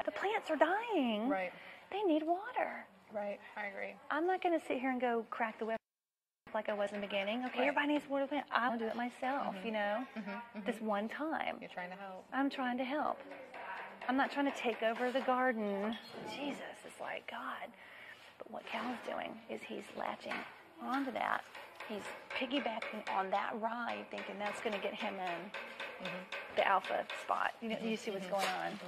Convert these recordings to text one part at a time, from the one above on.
The plants are dying. Right. They need water. Right. I agree. I'm not going to sit here and go crack the whip like I was in the beginning. Okay, Right. everybody needs water. I'll do it myself, you know, this one time. You're trying to help. I'm trying to help. I'm not trying to take over the garden. Jesus, it's like, God. But what Cal's doing is he's latching onto that. He's piggybacking on that ride, thinking that's going to get him in the alpha spot. You know, you see what's going on.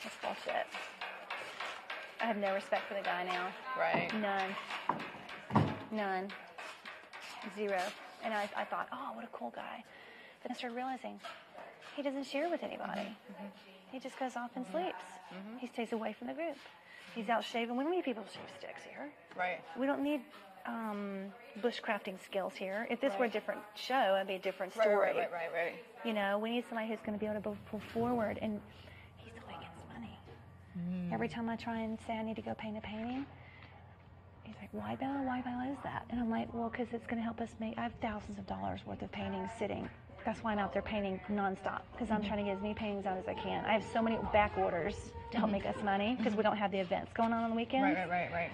That's bullshit. I have no respect for the guy now. Right. None. Zero. And I thought, oh, what a cool guy. Then I started realizing he doesn't share with anybody. He just goes off and sleeps. He stays away from the group. He's out shaving. We don't need people to shave sticks here. Right. We don't need bushcrafting skills here. If this were a different show, it'd be a different story. Right. You know, we need somebody who's going to be able to pull forward. And he's the way he gets money. Every time I try and say I need to go paint a painting, he's like, why, Bella? Why is that? And I'm like, well, because it's going to help us make, I have thousands of dollars worth of paintings sitting. That's why I'm out there painting nonstop, because I'm trying to get as many paintings out as I can. I have so many back orders to help make us money, because we don't have the events going on the weekends. Right.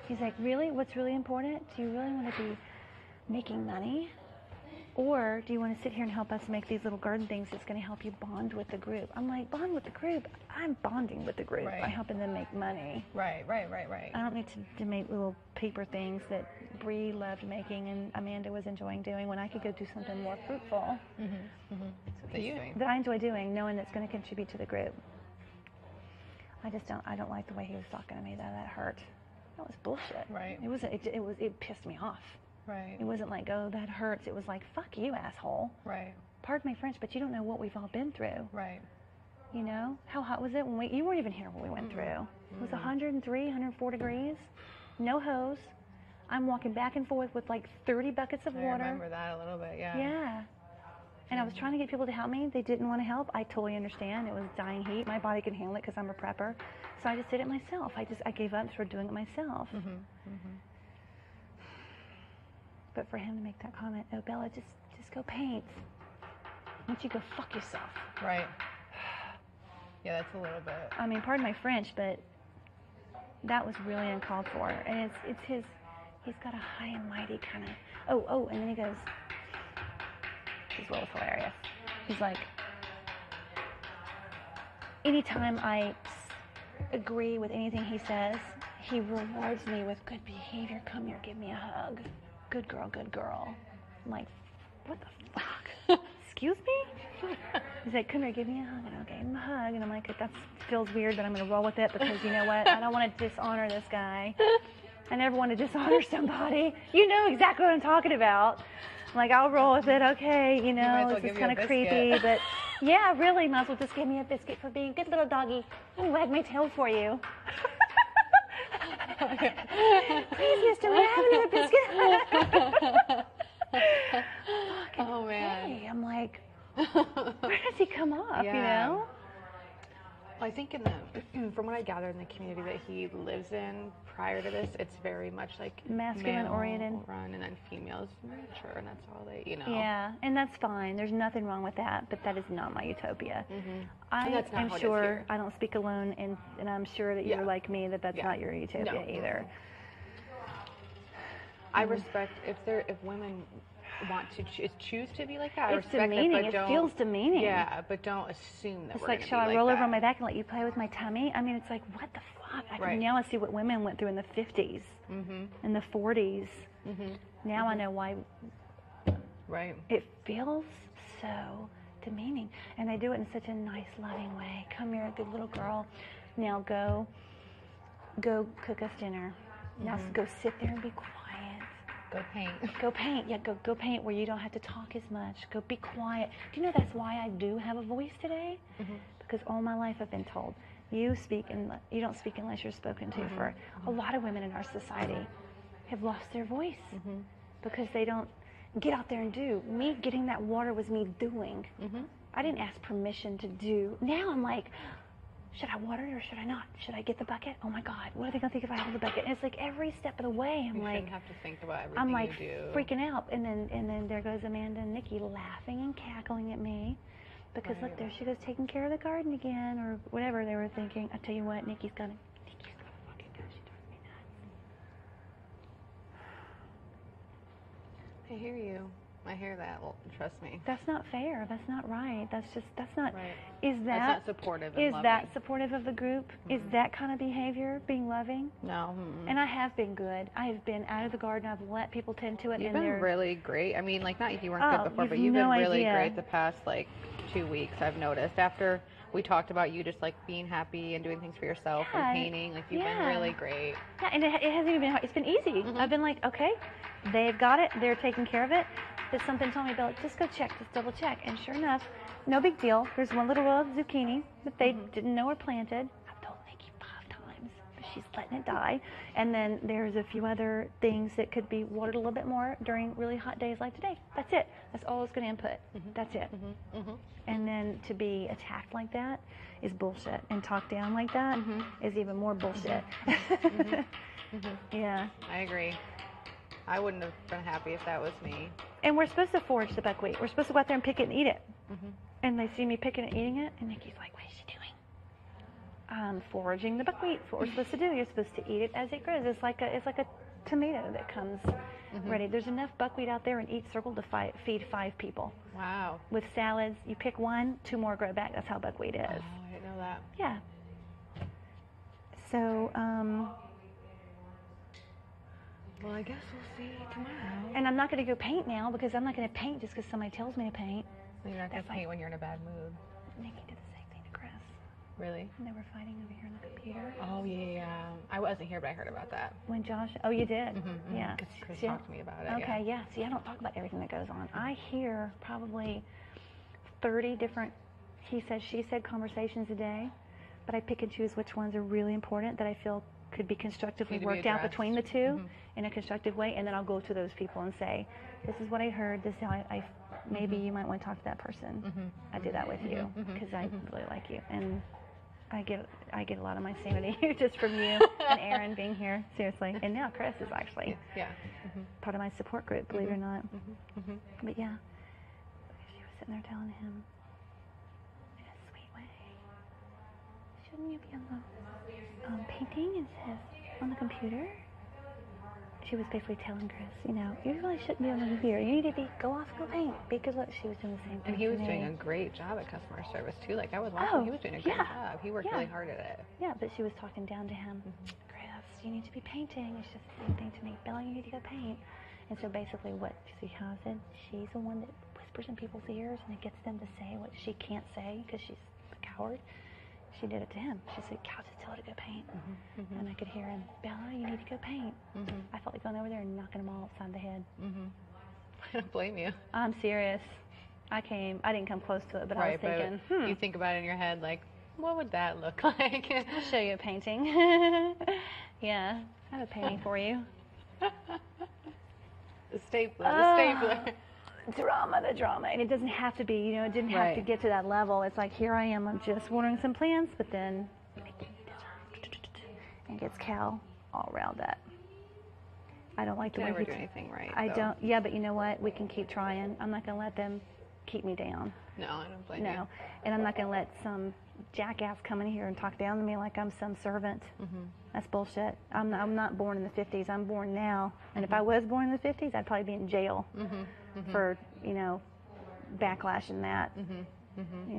He's like, really? What's really important? Do you really want to be making money? Or do you want to sit here and help us make these little garden things that's going to help you bond with the group? I'm like, bond with the group? I'm bonding with the group by helping them make money. Right. I don't need to make little paper things that Bree loved making and Amanda was enjoying doing when I could go do something more fruitful. That I enjoy doing, knowing that's going to contribute to the group. I don't like the way he was talking to me. That hurt. That was bullshit. Right. It pissed me off. Right. It wasn't like, oh, that hurts. It was like, fuck you, asshole. Right. Pardon my French, but you don't know what we've all been through. Right. You know? How hot was it when you weren't even here when we went through? It was 103, 104 degrees. No hose. I'm walking back and forth with like 30 buckets of water. I remember that a little bit, yeah. Yeah. And I was trying to get people to help me. They didn't want to help. I totally understand. It was dying heat. My body can handle it because I'm a prepper. So I just did it myself. I gave up and started doing it myself. But for him to make that comment, oh, Bella, just go paint. Why don't you go fuck yourself? Right. Yeah, that's a little bit. I mean, pardon my French, but that was really uncalled for. And he's got a high and mighty kind of, oh, and then he goes, this was hilarious. He's like, anytime I agree with anything he says, he rewards me with good behavior. Come here, give me a hug. Good girl. I'm like, what the fuck? Excuse me? He's like, come here, give me a hug. And I'll give him a hug. And I'm like, that feels weird, but I'm going to roll with it because you know what? I don't want to dishonor this guy. I never want to dishonor somebody. You know exactly what I'm talking about. I'm like, I'll roll with it. Okay, you know, this is kind of creepy. But yeah, really, might as well just give me a biscuit for being a good little doggy. I'll wag my tail for you. Please, mister, may I have another biscuit? Oh, man. Hey, I'm like, where does he come up, you know? Well, I think from what I gather in the community that he lives in prior to this, it's very much like masculine oriented run, and then females mature, and that's all they, you know. Yeah, and that's fine. There's nothing wrong with that, but that is not my utopia. That's not I'm how it is sure here. I don't speak alone, and I'm sure that you're like me, that's not your utopia either. I respect if women want to choose to be like that. It's demeaning. It feels demeaning. Yeah, but don't assume that. It's like, shall I roll over on my back and let you play with my tummy? I mean, it's like, what the fuck? Now I see what women went through in the 50s, in the 40s. Now I know why. Right. It feels so demeaning, and they do it in such a nice, loving way. Come here, good little girl. Now go cook us dinner. Now go sit there and be quiet. Go paint. Go paint. Yeah, go paint where you don't have to talk as much. Go be quiet. Do you know that's why I do have a voice today? Because all my life I've been told, you don't speak unless you're spoken to. For a lot of women in our society have lost their voice because they don't get out there and do. Me getting that water was me doing. I didn't ask permission to do. Now I'm like, should I water it or should I not? Should I get the bucket? Oh my God, what are they gonna think if I hold the bucket? And it's like every step of the way, you shouldn't have to think about everything I'm like you do. freaking out, and then there goes Amanda and Nikki laughing and cackling at me, Because look, there she goes taking care of the garden again, or whatever they were thinking. I tell you what, Nikki's gonna fucking go. She drives me nuts. I hear you. I hear that. Well, trust me. That's not fair. That's not right. That's not. Right. Is that That's not supportive and is loving. that supportive of the group? Is that kind of behavior being loving? No. And I have been good. I have been out of the garden. I've let people tend to it. You've and been they're really great. I mean, like, not you weren't Oh, good before, you've but you've no been really idea. great the past, like, 2 weeks, I've noticed. After we talked about you just, like, being happy and doing things for yourself Yeah, and painting, like, you've been yeah. really great. Yeah, and it hasn't even been hard. It's been easy. I've been like, okay, they've got it. They're taking care of it. But something told me, Bill, just go check, just double check. And sure enough, no big deal. There's one little row of zucchini that they didn't know were planted. I've told Nikki 5 times, but she's letting it die. And then there's a few other things that could be watered a little bit more during really hot days like today. That's it. That's all it's going to input. That's it. And then to be attacked like that is bullshit. And talked down like that is even more bullshit. Yeah. I agree. I wouldn't have been happy if that was me. And we're supposed to forage the buckwheat. We're supposed to go out there and pick it and eat it. And they see me picking and eating it, and Nikki's like, what is she doing? I'm foraging the buckwheat. That's what we're supposed to do. You're supposed to eat it as it grows. It's like a tomato that comes ready. There's enough buckwheat out there in each circle to feed 5 people. Wow. With salads, you pick one, 2 more grow back. That's how buckwheat is. Oh, I didn't know that. Yeah. So, Well, I guess we'll see tomorrow. and I'm not going to go paint now because I'm not going to paint just because somebody tells me to paint. You're not going to That's paint when you're in a bad mood. Nikki did the same thing to Chris. Really? And they were fighting over here on the computer. Oh, yeah. I wasn't here, but I heard about that. When Josh, oh, you did? Yeah. Because Chris See, talked to me about it. Okay, yeah. See, I don't talk about everything that goes on. I hear probably 30 different he said, she said conversations a day, but I pick and choose which ones are really important that I feel could be constructively Need to be worked out addressed. between the two in a constructive way, and then I'll go to those people and say, this is what I heard, this is how I maybe you might want to talk to that person. I do that with you because I really like you, and I get a lot of my sanity just from you and Aaron being here, seriously. And now Chris is actually part of my support group, believe it or not. But yeah, she was sitting there telling him in a sweet way, shouldn't you be on the painting instead of on the computer? She was basically telling Chris, you really shouldn't be on the computer. You need to go off and go paint. Because look, she was doing the same thing. And he was to me. doing a great job at customer service too. Like I was watching, he was doing a great job. He worked really hard at it. Yeah, but she was talking down to him. Chris, you need to be painting. It's just the same thing to me. Bella, you need to go paint. And so basically what, see how I said, she's the one that whispers in people's ears and it gets them to say what she can't say because she's a coward. She did it to him. She said, Cal, just tell her to go paint. And I could hear him, Bella, you need to go paint. I felt like going over there and knocking them all upside the head. I don't blame you. I'm serious. I didn't come close to it, but I was thinking, but you think about it in your head, like, what would that look like? I'll show you a painting. Yeah, I have a painting for you. The stapler. The drama. And it doesn't have to be, it didn't have to get to that level. It's like, here I am, I'm just watering some plants, but then and gets Cal all riled up. I don't like the way never he do anything right. I though. don't. Yeah, but you know what? We can keep trying. I'm not going to let them keep me down. No, I don't blame you. No. And I'm not going to let some jackass come in here and talk down to me like I'm some servant. That's bullshit. I'm not born in the 50s. I'm born now. And if I was born in the 50s, I'd probably be in jail for, backlash and that.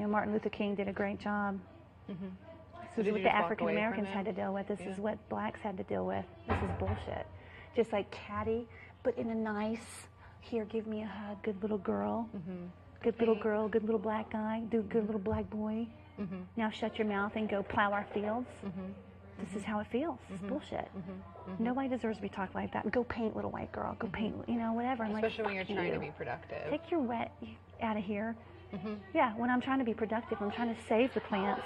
Martin Luther King did a great job. So This is what the African Americans had to deal with. This is what blacks had to deal with. This is bullshit. Just like catty, but in a nice, here, give me a hug, good little girl. Good little girl, good little black guy, good little black boy. Now shut your mouth and go plow our fields. This is how it feels. It's bullshit. Nobody deserves to be talked like that. Go paint, little white girl. Go paint, whatever. I'm Especially like, when you're trying to be productive. Take your wet out of here. Yeah, when I'm trying to be productive, I'm trying to save the plants.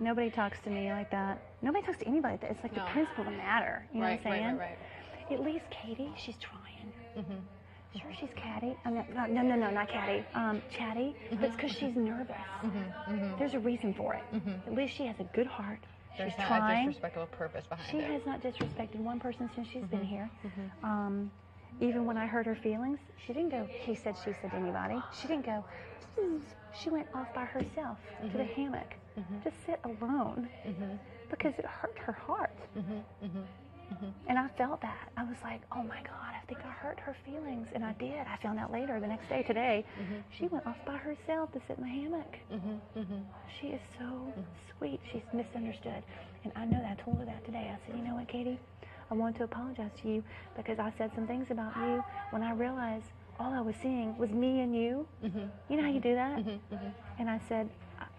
Nobody talks to me like that. Nobody talks to anybody like that. It's like the principle of the matter. You know what I'm saying? Right. At least Katie, she's trying. Sure, she's catty. No, not catty. Chatty. But it's because she's nervous. There's a reason for it. At least she has a good heart. There's She's not trying. a disrespectful purpose behind She it. has not disrespected one person since she's been here. Even when I hurt her feelings, she didn't go, he said, she said to anybody. She didn't go, she went off by herself to the hammock to sit alone because it hurt her heart. And I felt that. I was like, oh my God, I think I hurt her feelings. And I did. I found out later, the next day, today, she went off by herself to sit in the hammock. She is so sweet. She's misunderstood. And I know that. I told her that today. I said, you know what, Katie? I want to apologize to you because I said some things about you when I realized all I was seeing was me and you. You know how you do that? And I said,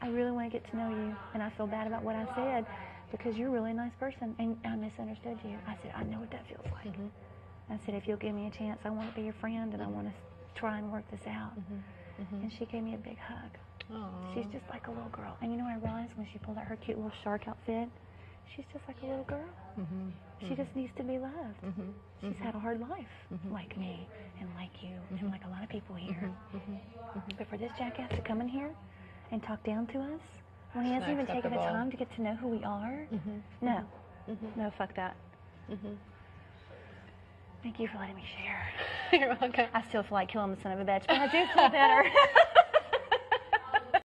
I really want to get to know you, and I feel bad about what I said because you're a really nice person, and I misunderstood you. I said, I know what that feels like. I said, if you'll give me a chance, I want to be your friend, and I want to try and work this out. And she gave me a big hug. Aww. She's just like a little girl. And you know what I realized when she pulled out her cute little shark outfit? She's just like a little girl. She just needs to be loved. She's had a hard life, like me, and like you, and like a lot of people here. But for this jackass to come in here and talk down to us, when he hasn't even taken the time to get to know who we are, no. No, fuck that. Thank you for letting me share. You're welcome. I still feel like killing the son of a bitch, but I do feel better.